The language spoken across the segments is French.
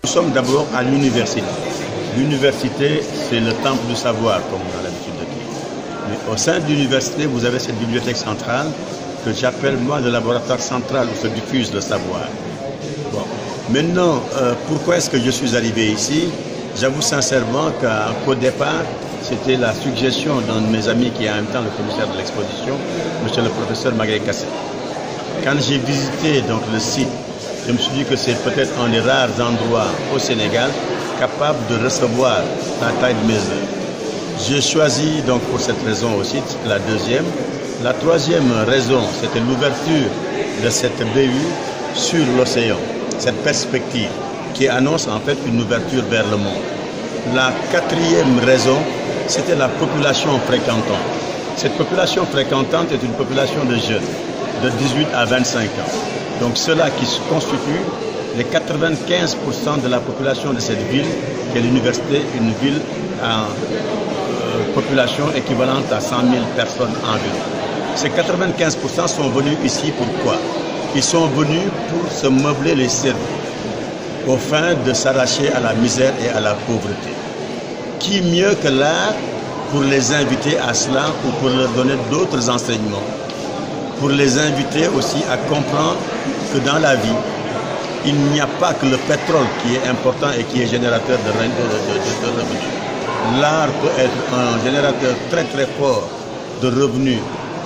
Nous sommes d'abord à l'université. L'université, c'est le temple du savoir, comme on a l'habitude de dire. Mais au sein de l'université, vous avez cette bibliothèque centrale que j'appelle moi le laboratoire central où se diffuse le savoir. Bon. Maintenant, pourquoi est-ce que je suis arrivé ici? J'avoue sincèrement qu'au départ, c'était la suggestion d'un de mes amis qui est en même temps le commissaire de l'exposition, monsieur le professeur Magaye Kassé. Quand j'ai visité donc le site, je me suis dit que c'est peut-être un des rares endroits au Sénégal capable de recevoir la taille de mes œuvres. J'ai choisi donc pour cette raison aussi, c'était la deuxième. La troisième raison, c'était l'ouverture de cette BU sur l'océan, cette perspective qui annonce en fait une ouverture vers le monde. La quatrième raison, c'était la population fréquentante. Cette population fréquentante est une population de jeunes, de 18 à 25 ans. Donc ceux-là qui se constituent les 95% de la population de cette ville, qui est l'université, une ville à population équivalente à 100 000 personnes environ. Ces 95% sont venus ici pourquoi? Ils sont venus pour se meubler les cerveaux, au fin de s'arracher à la misère et à la pauvreté. Qui mieux que l'art pour les inviter à cela ou pour leur donner d'autres enseignements, pour les inviter aussi à comprendre que dans la vie, il n'y a pas que le pétrole qui est important et qui est générateur de revenus. L'art peut être un générateur très très fort de revenus,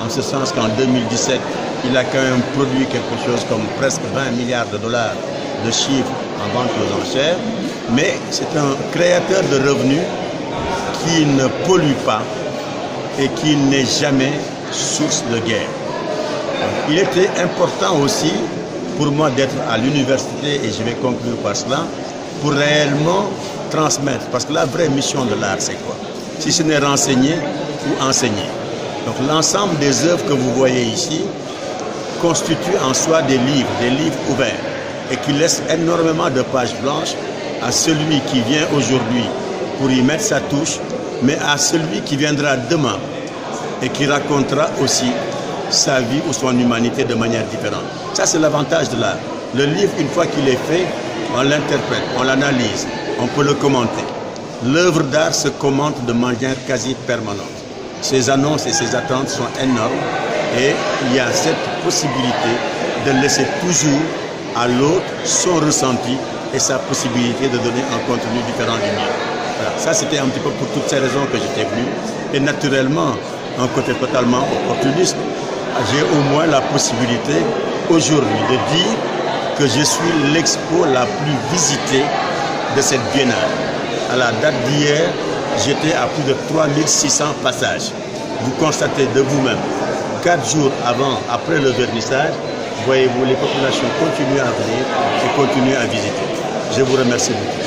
en ce sens qu'en 2017, il a quand même produit quelque chose comme presque 20 milliards de dollars de chiffres en vente aux enchères, mais c'est un créateur de revenus qui ne pollue pas et qui n'est jamais source de guerre. Il était important aussi pour moi d'être à l'université, et je vais conclure par cela, pour réellement transmettre. Parce que la vraie mission de l'art, c'est quoi? Si ce n'est renseigner ou enseigner. Donc l'ensemble des œuvres que vous voyez ici constituent en soi des livres ouverts, et qui laissent énormément de pages blanches à celui qui vient aujourd'hui pour y mettre sa touche, mais à celui qui viendra demain et qui racontera aussi sa vie ou son humanité de manière différente. Ça, c'est l'avantage de l'art. Le livre, une fois qu'il est fait, on l'interprète, on l'analyse, on peut le commenter. L'œuvre d'art se commente de manière quasi permanente. Ses annonces et ses attentes sont énormes et il y a cette possibilité de laisser toujours à l'autre son ressenti et sa possibilité de donner un contenu différent du mien. Voilà. Ça, c'était un petit peu pour toutes ces raisons que j'étais venu. Et naturellement, un côté totalement opportuniste, j'ai au moins la possibilité aujourd'hui de dire que je suis l'expo la plus visitée de cette biennale. À la date d'hier, j'étais à plus de 3600 passages. Vous constatez de vous-même, 4 jours après le vernissage, voyez-vous, les populations continuent à venir et continuent à visiter. Je vous remercie beaucoup.